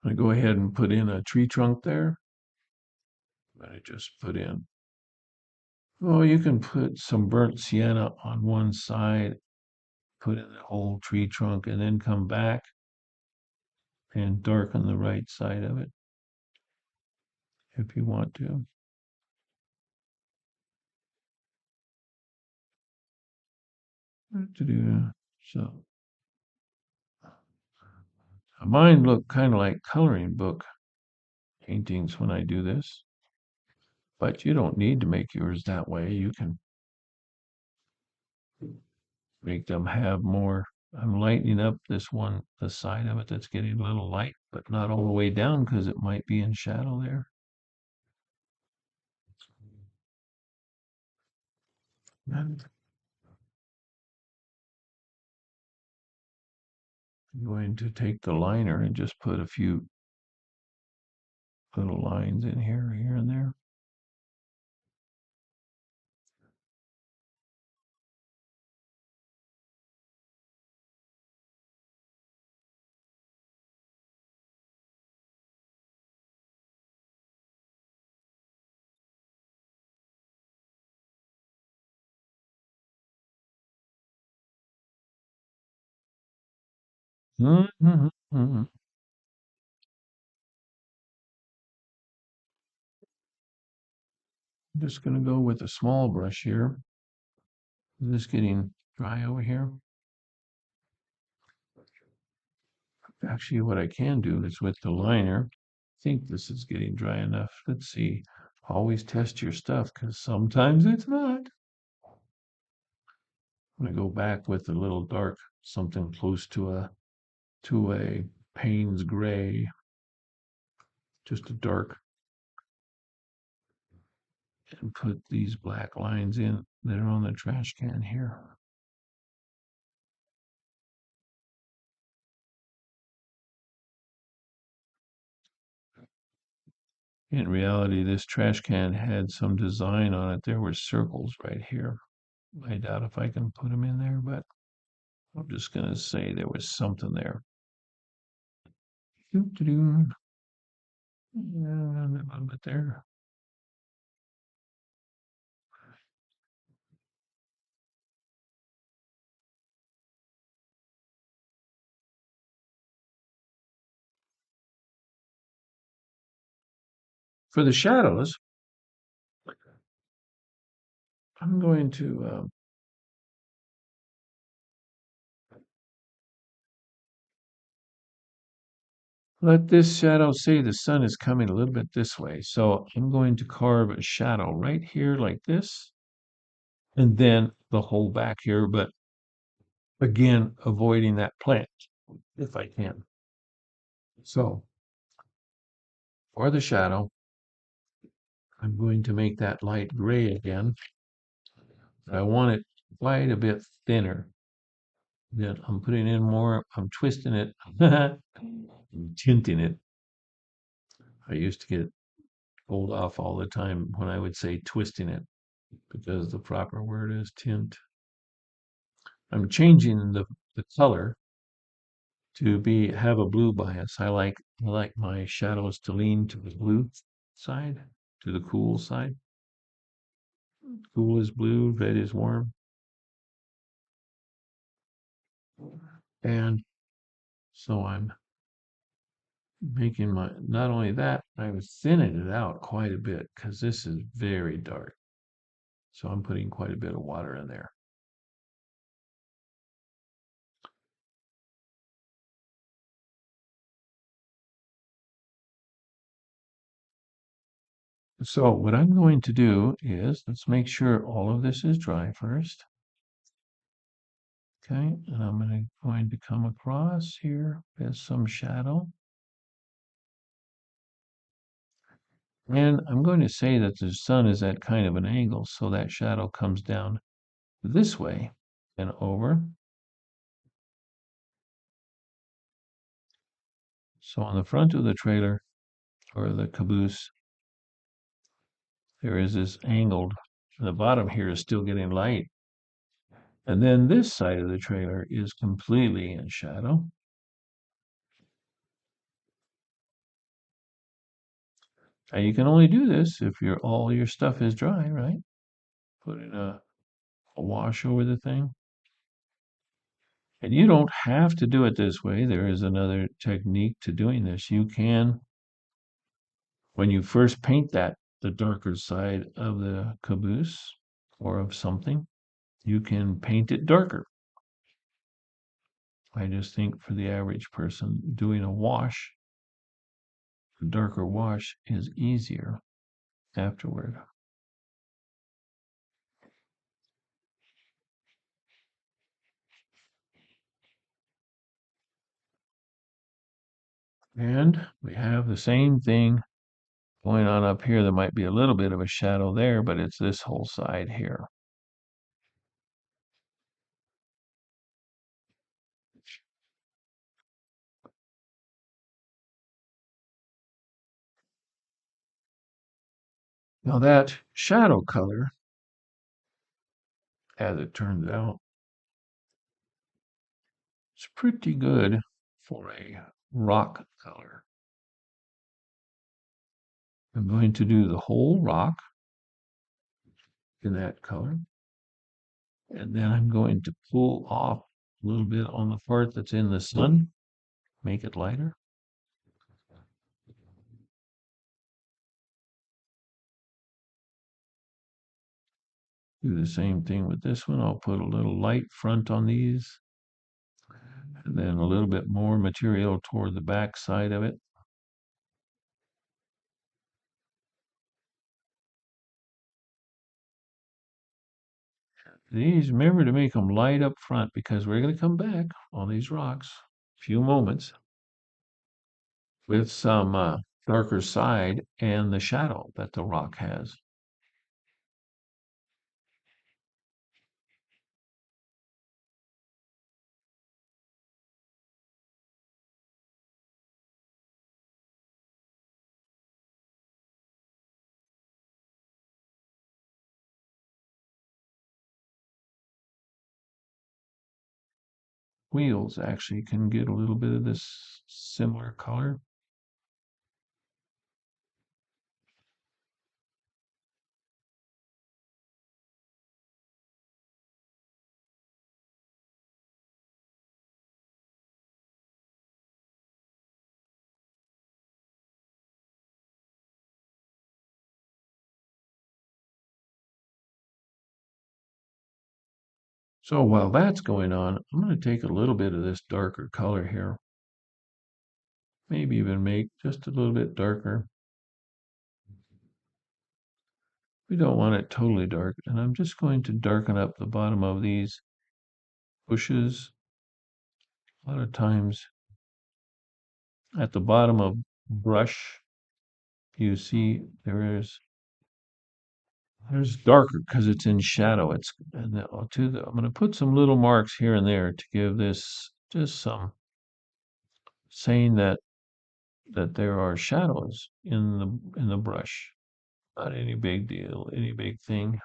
I go ahead and put in a tree trunk there. I just put in, oh, you can put some burnt sienna on one side, put in the whole tree trunk, and then come back and darken the right side of it if you want to. So mine look kind of like coloring book paintings when I do this, but you don't need to make yours that way. You can make them have more. I'm lightening up the side of it that's getting a little light, but not all the way down because it might be in shadow there. And I'm going to take the liner and just put a few little lines in here and there. I'm just going to go with a small brush here. Is this getting dry over here? Actually, what I can do is with the liner, I think this is getting dry enough. Let's see. Always test your stuff because sometimes it's not. I'm going to go back with a little dark, something close to a Payne's gray, just a dark, and put these black lines in that are on the trash can here. In reality, this trash can had some design on it. There were circles right here. I doubt if I can put them in there, but I'm just going to say there was something there. Doo-doo-doo. And a little bit there. For the shadows, I'm going to let this shadow say the sun is coming a little bit this way. So I'm going to carve a shadow right here like this, and then the whole back here, but again, avoiding that plant. if I can. So for the shadow, I'm going to make that light gray again. But I want it quite a bit thinner. Then I'm putting in more, I'm twisting it, I'm tinting it. I used to get told off all the time when I would say twisting it because the proper word is tint. I'm changing the color to have a blue bias. I like my shadows to lean to the blue side, to the cool side. Cool is blue, red is warm. And so I'm making not only that, I was thinning it out quite a bit because this is very dark. So I'm putting quite a bit of water in there. So what I'm going to do is, let's make sure all of this is dry first. Okay, and I'm going to come across here with some shadow. And I'm going to say that the sun is at kind of an angle, so that shadow comes down this way and over. So on the front of the trailer, or the caboose, there is this angled, the bottom here is still getting light. And then this side of the trailer is completely in shadow. And you can only do this if all your stuff is dry, right? Put in a wash over the thing. And you don't have to do it this way. There is another technique to doing this. You can, when you first paint the darker side of the caboose or of something, you can paint it darker. I just think for the average person, doing a wash, a darker wash is easier afterward. And we have the same thing going on up here. There might be a little bit of a shadow there, but it's this whole side here. Now that shadow color, as it turns out, is pretty good for a rock color. I'm going to do the whole rock in that color. And then I'm going to pull off a little bit on the part that's in the sun, make it lighter. Do the same thing with this one. I'll put a little light front on these, and then a little bit more material toward the back side of it. These, remember to make them light up front because we're going to come back on these rocks a few moments with some darker side and the shadow that the rock has. Wheels actually can get a little bit of this similar color. So while that's going on, I'm going to take a little bit of this darker color here. Maybe even make just a little bit darker. We don't want it totally dark. And I'm just going to darken up the bottom of these bushes A lot of times at the bottom of brush, you see there's darker because it's in shadow. I'm going to put some little marks here and there to give this just some saying that there are shadows in the brush. Not any big deal, any big thing.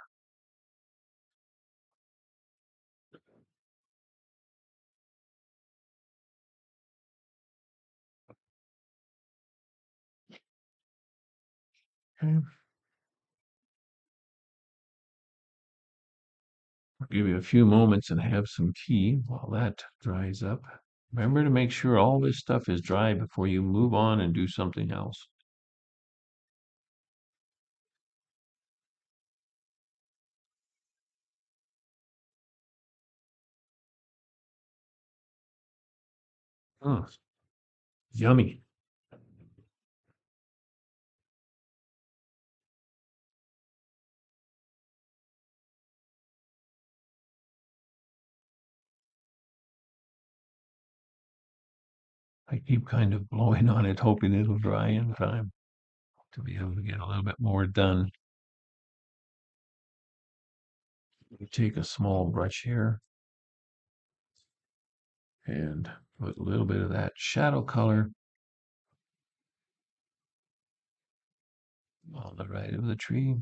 Okay. I'll give you a few moments and have some tea while that dries up. Remember to make sure all this stuff is dry before you move on and do something else. Mm, yummy. I keep kind of blowing on it, hoping it'll dry in time to be able to get a little bit more done. You take a small brush here and put a little bit of that shadow color on the right of the tree.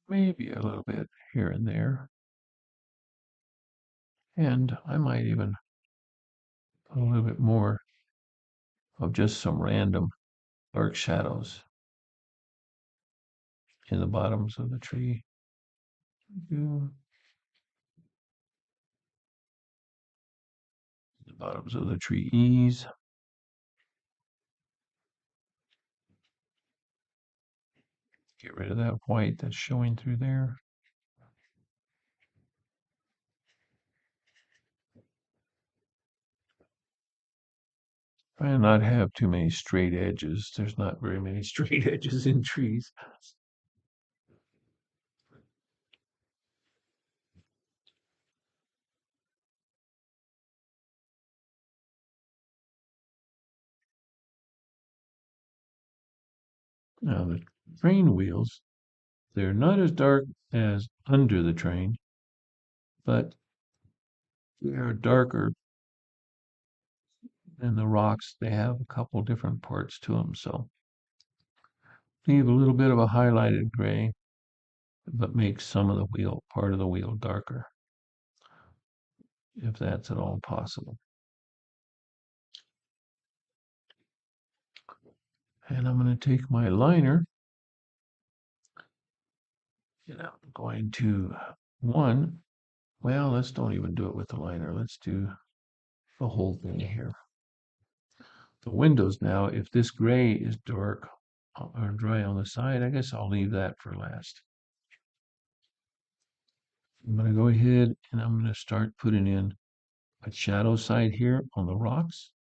Maybe a little bit here and there. And I might even put a little bit more of just some random dark shadows in the bottoms of the tree. The bottoms of the trees. Get rid of that white that's showing through there. Try and not have too many straight edges. There's not very many straight edges in trees. Now the train wheels, they're not as dark as under the train, but they are darker than the rocks. They have a couple different parts to them, so leave a little bit of a highlighted gray, but make some of the wheel, part of the wheel darker, if that's at all possible. And I'm going to take my liner, and I'm going to let's don't even do it with the liner. Let's do the whole thing here. The windows now, if this gray is dark or dry on the side, I guess I'll leave that for last. I'm going to go ahead and I'm going to start putting in a shadow side here on the rocks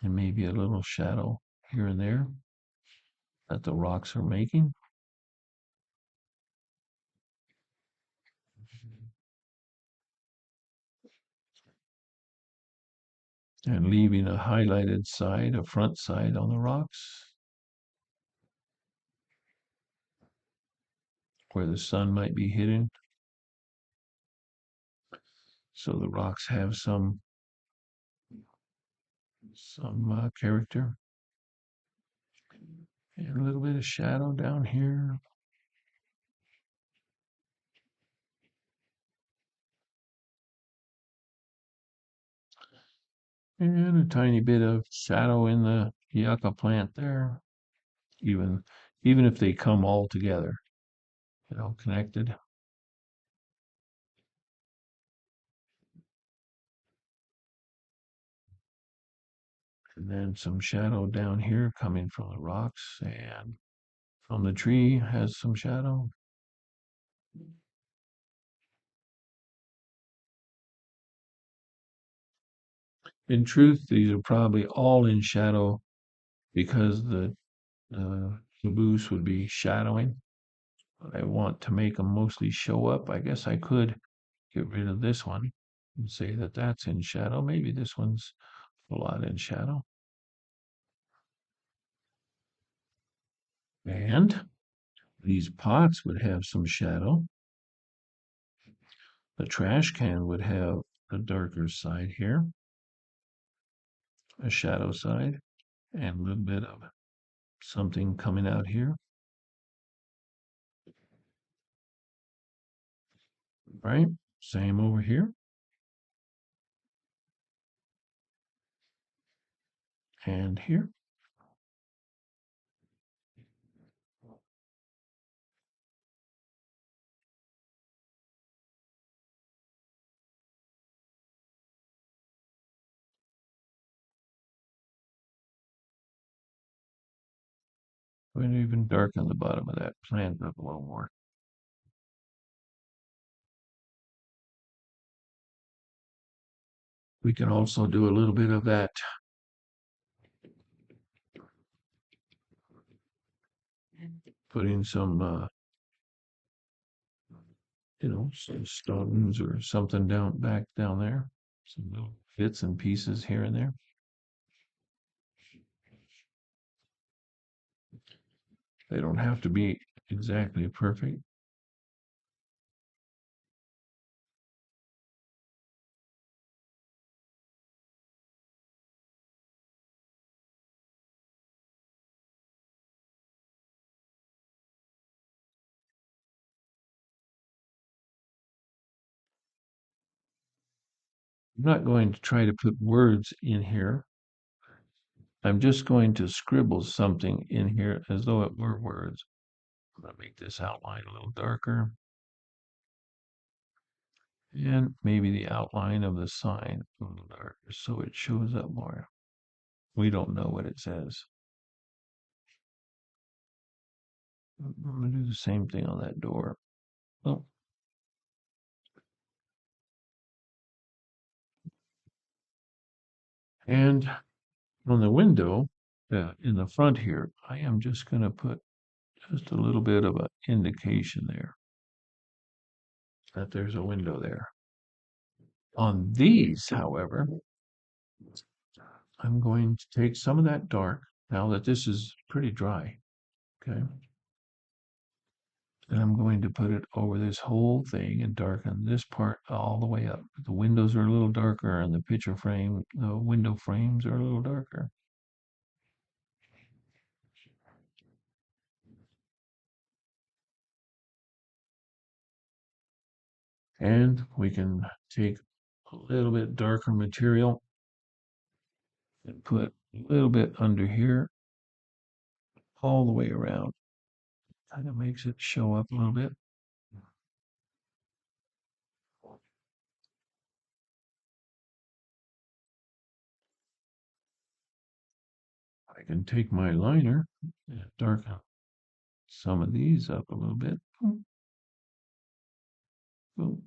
and maybe a little shadow here and there that the rocks are making. And leaving a highlighted side, a front side on the rocks where the sun might be hitting. So the rocks have some character. And a little bit of shadow down here. And a tiny bit of shadow in the yucca plant there. Even if they come all together, connected. And then some shadow down here coming from the rocks and from the tree has some shadow. In truth, these are probably all in shadow because the caboose would be shadowing. But I want to make them mostly show up. I guess I could get rid of this one and say that that's in shadow. Maybe this one's a lot in shadow. And these pots would have some shadow. The trash can would have a darker side here, a shadow side, and a little bit of something coming out here. Right? Same over here. And here. I'm going to even darken the bottom of that plant up a little more. We can also do a little bit of that, putting some, some stones or something back down there. Some little bits and pieces here and there. They don't have to be exactly perfect. I'm not going to try to put words in here. I'm just going to scribble something in here as though it were words. I'm going to make this outline a little darker. And maybe the outline of the sign a little darker so it shows up more. We don't know what it says. I'm going to do the same thing on that door. Oh. And on the window in the front here, I am just going to put just a little bit of an indication there that there's a window there. On these, however, I'm going to take some of that dark, now that this is pretty dry, okay? And I'm going to put it over this whole thing and darken this part all the way up. The windows are a little darker and the picture frame, the window frames are a little darker. And we can take a little bit darker material and put a little bit under here all the way around. Kind of makes it show up a little bit. I can take my liner and darken some of these up a little bit. Boom.